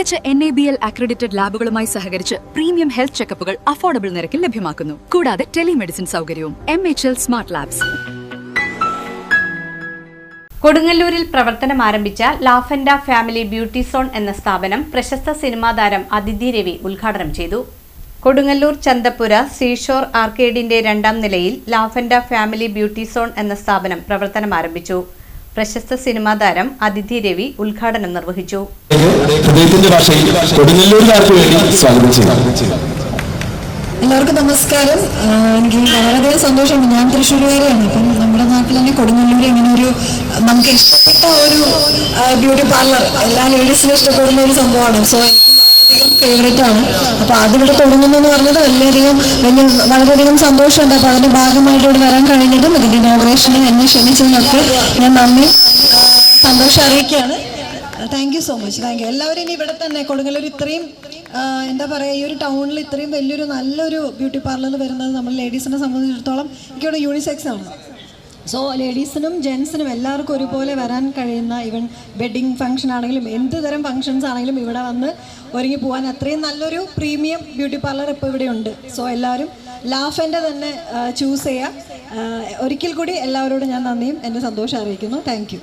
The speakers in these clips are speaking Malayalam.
മികച്ച NABL അക്രഡിറ്റഡ് ലാബുകളുമായി സഹകരിച്ച് പ്രീമിയം ഹെൽത്ത് ചെക്കപ്പുകൾ അഫോർഡബിൾ നിരക്കിൽ ലഭ്യമാക്കുന്നു. കൂടാതെ ടെലിമെഡിസിൻ സൗകര്യവും. MHL smart labs. കൊടുങ്ങല്ലൂരിൽ പ്രവർത്തനം ആരംഭിച്ച ലാഫെൻഡ ഫാമിലി ബ്യൂട്ടി സോൺ എന്ന സ്ഥാപനം പ്രശസ്ത സിനിമാ താരം അതിഥി രവി ഉദ്ഘാടനം ചെയ്തു. കൊടുങ്ങല്ലൂർ ചന്തപ്പുര സീഷോർ ആർക്കേഡിന്റെ 2ാം നിലയിൽ ലാഫെൻഡ ഫാമിലി ബ്യൂട്ടി സോൺ എന്ന സ്ഥാപനം പ്രവർത്തനം ആരംഭിച്ചു. പ്രശസ്ത സിനിമാ താരം അതിഥി രവി ഉദ്ഘാടനം നിർവഹിച്ചു. എല്ലാവർക്കും നമസ്കാരം. എനിക്ക് വളരെയധികം സന്തോഷമുണ്ട്. ഞാൻ തൃശ്ശൂരുകാരിയാണ്. അപ്പം നമ്മുടെ നാട്ടിൽ തന്നെ കൊടുങ്ങല്ലൂർ ഇങ്ങനെ ഒരു നമുക്ക് ഇഷ്ടപ്പെട്ട ഒരു ബ്യൂട്ടി പാർലർ എല്ലാ ലേഡീസിനും ഇഷ്ടപ്പെടുന്ന ഒരു സംഭവമാണ്. സോ എനിക്ക് ഫേവറേറ്റ് ആണ്. അപ്പോൾ അതിവിടെ തുടങ്ങുന്നു എന്ന് പറഞ്ഞത് വളരെയധികം സന്തോഷമുണ്ട്. അപ്പോൾ അതിൻ്റെ ഭാഗമായിട്ട് ഇവിടെ വരാൻ കഴിഞ്ഞതും ഇതിൻ്റെ ഇനോഗ്രേഷന് എന്നെ ക്ഷണിച്ചതിനൊക്കെ ഞാൻ നന്ദി സന്തോഷം അറിയിക്കുകയാണ്. Thank you so much. Thank you. എല്ലാവരും ഇനി ഇവിടെ തന്നെ കൊടുങ്ങല്ലൂർ ഇത്രയും എന്താ പറയുക, ഈ ഒരു ടൗണിൽ ഇത്രയും വലിയൊരു നല്ലൊരു ബ്യൂട്ടി പാർലറിൽ വരുന്നത് നമ്മൾ ലേഡീസിനെ സംബന്ധിച്ചിടത്തോളം എനിക്കിവിടെ യൂണിസെക്സ് ആണ്. സോ ലേഡീസിനും ജെൻസിനും എല്ലാവർക്കും ഒരുപോലെ വരാൻ കഴിയുന്ന, ഈവൻ വെഡ്ഡിങ് ഫംഗ്ഷൻ ആണെങ്കിലും എന്ത് തരം ഫംഗ്ഷൻസ് ആണെങ്കിലും ഇവിടെ വന്ന് ഒരുങ്ങി പോകാൻ അത്രയും നല്ലൊരു പ്രീമിയം ബ്യൂട്ടി പാർലർ ഇപ്പോൾ ഇവിടെ ഉണ്ട്. സോ എല്ലാവരും ലാഫെൻഡ തന്നെ ചൂസ് ചെയ്യുക. ഒരിക്കൽ കൂടി എല്ലാവരോടും ഞാൻ നന്ദിയും എൻ്റെ സന്തോഷം അറിയിക്കുന്നു. Thank you.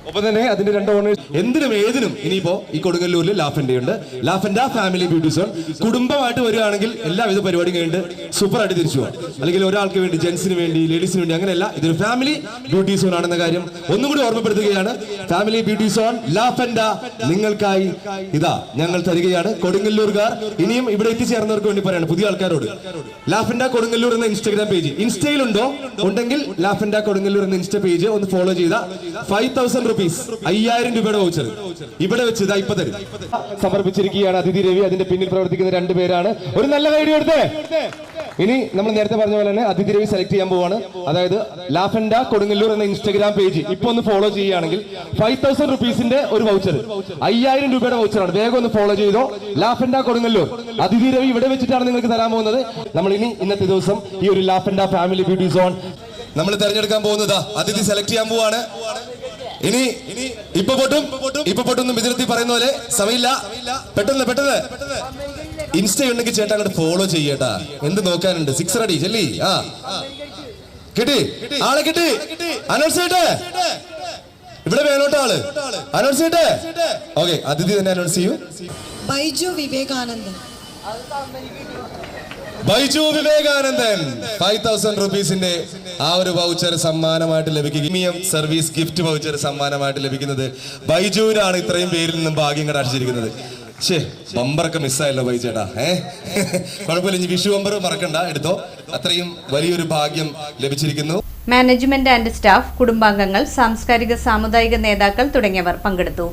ഒപ്പം തന്നെ അതിന്റെ 2 ഓണേഴ്സ് എന്തിനും ഏതിനും ഇനിയിപ്പോ ഈ കൊടുങ്ങല്ലൂരിൽ ലാഫെൻഡയുണ്ട്. ലാഫെൻഡ ഫാമിലി ബ്യൂട്ടി സോൺ. കുടുംബമായിട്ട് വരികയാണെങ്കിൽ എല്ലാവിധ പരിപാടിയും കഴിഞ്ഞിട്ട് സൂപ്പർ ആയിട്ട് തിരിച്ചു പോകാം. അല്ലെങ്കിൽ ഒരാൾക്ക് വേണ്ടി, ജെൻസിന് വേണ്ടി, ലേഡീസിന് വേണ്ടി, അങ്ങനെയല്ല. ഇതൊരു ഫാമിലി ബ്യൂട്ടി സോൺ ആണെന്ന കാര്യം ഒന്നും കൂടി ഓർമ്മപ്പെടുത്തുകയാണ്. ഫാമിലി ബ്യൂട്ടി സോൺ ലാഫെൻഡ നിങ്ങൾക്കായി ഇതാ ഞങ്ങൾ തരികയാണ്. കൊടുങ്ങല്ലൂർകാർ ഇനിയും ഇവിടെ എത്തിച്ചേർന്നവർക്ക് വേണ്ടി പറയാണ്, പുതിയ ആൾക്കാരോട്, ലാഫെൻഡ കൊടുങ്ങല്ലൂർ എന്ന ഇൻസ്റ്റാഗ്രാം പേജ് ഇൻസ്റ്റയിലുണ്ടോ ഉണ്ടെങ്കിൽ ലാഫെൻഡ കൊടുങ്ങല്ലൂർ എന്ന ഇൻസ്റ്റ പേജ് ഒന്ന് ഫോളോ ചെയ്ത 5000 rupees 5000 രൂപയുടെ വൗച്ചർ ഇവിടെ വെച്ച് ഇതാ ഇപ്പൊ തരും സമർപ്പിച്ചിരിക്കുകയാണ് അതിഥി രവി. അതിന്റെ പിന്നിൽ പ്രവർത്തിക്കുന്ന 2 പേരാണ്. ഒരു നല്ല കൈ കൊടുത്തേ. ഇനി നമ്മൾ നേരത്തെ പറഞ്ഞ പോലെ തന്നെ അതിഥി രവി സെലക്ട് ചെയ്യാൻ പോവാണ്. അതായത് ലാഫെൻഡ കൊടുങ്ങല്ലൂർ എന്ന ഇൻസ്റ്റാഗ്രാം പേജ് ഇപ്പൊ ഒന്ന് ഫോളോ ചെയ്യുകയാണെങ്കിൽ 5000 rupeesന്റെ ഒരു വൗച്ചർ, 5000 രൂപയുടെ വൗച്ചറാണ്. വേഗം ഒന്ന് ഫോളോ ചെയ്തോ. ലാഫെൻഡ കൊടുങ്ങല്ലൂർ അതിഥി രവി ഇവിടെ വെച്ചിട്ടാണ് നിങ്ങൾക്ക് തരാൻ പോകുന്നത്. നമ്മൾ ഇന്നത്തെ ദിവസം ഈ ഒരു ലാഫെൻഡ ഫാമിലി ബ്യൂട്ടി സോൺ നമ്മൾ തെരഞ്ഞെടുക്കാൻ പോകുന്നത് അതിഥി സെലക്ട് ചെയ്യാൻ പോവാണ്. ഇനി ഇപ്പൊ പൊട്ടും ഇതിനെത്തി പറയുന്ന പോലെ സമയമില്ല. പെട്ടെന്ന് ഇൻസ്റ്റ ഉണ്ടെങ്കിൽ ചേട്ടാ അങ്ങോട്ട് ഫോളോ ചെയ്യട്ടാ. എന്ത് നോക്കാനുണ്ട്? 6 അടി ചെല്ലി. കിട്ടി, ആളെ കിട്ടി. അനൗൺസ് ചെയ്യട്ടെ, ഇവിടെ വേണോട്ടോ ആള്. അനൗൺസ് ചെയ്യട്ടെ. ഓക്കെ, അതിഥി തന്നെ അനൗൺസ് ചെയ്യൂ. ബൈജു വിവേകാനന്ദൻ 5000 rupeesന്റെ ആ ഒരു വൗച്ചർ സമ്മാനമായിട്ട് ലഭിക്കും. പ്രീമിയം സർവീസ് ഗിഫ്റ്റ് വൗച്ചർ സമ്മാനമായിട്ട് ലഭിക്കുന്നത് ബൈജുവിനാണ്. ഇത്രയും പേരിൽ നിന്നും ഭാഗ്യം കടാക്ഷിച്ചിരിക്കുന്നത്. ബമ്പറൊക്കെ മിസ്സായല്ലോ ബൈജേട്ടാ. കുഴപ്പമില്ല, ഇനി വിഷു ബമ്പർ മറക്കണ്ട, എടുത്തോ. അത്രയും വലിയൊരു ഭാഗ്യം ലഭിച്ചിരിക്കുന്നു. മാനേജ്മെന്റ് ആൻഡ് സ്റ്റാഫ്, കുടുംബാംഗങ്ങൾ, സാംസ്കാരിക സാമുദായിക നേതാക്കൾ തുടങ്ങിയവർ പങ്കെടുത്തു.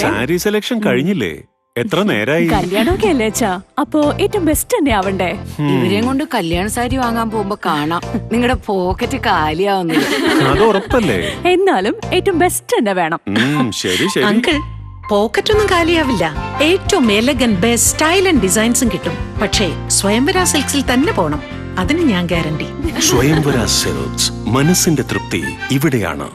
സാരി സെലക്ഷൻ കഴിഞ്ഞില്ലേ? എത്ര നേരായി? കല്യാണമൊക്കെ അല്ലേ അച്ഛാ, അപ്പോ ഏറ്റവും ബെസ്റ്റ് തന്നെ ആവണ്ടേ? ഇവരെയും കൊണ്ട് കല്യാണ സാരി വാങ്ങാൻ പോകുമ്പോ കാണാം നിങ്ങളുടെ പോക്കറ്റ് കാലിയാവുന്നു. അത് ഉറപ്പല്ലേ? എന്നാലും ഏറ്റവും ബെസ്റ്റ് തന്നെ വേണം. ശരി ശരി. അങ്കിൾ, പോക്കറ്റ് ഒന്നും കാലിയാവില്ല. ഏറ്റവും എലഗൻ ബെസ്റ്റ് സ്റ്റൈൽ ആൻഡ് ഡിസൈൻസും കിട്ടും. പക്ഷേ സ്വയംവര സിൽക്സിൽ തന്നെ പോണം, അതിന് ഞാൻ ഗ്യാരണ്ടി. സ്വയംവര സിൽക്സ്, മനസ്സിന്റെ തൃപ്തി ഇവിടെയാണ്.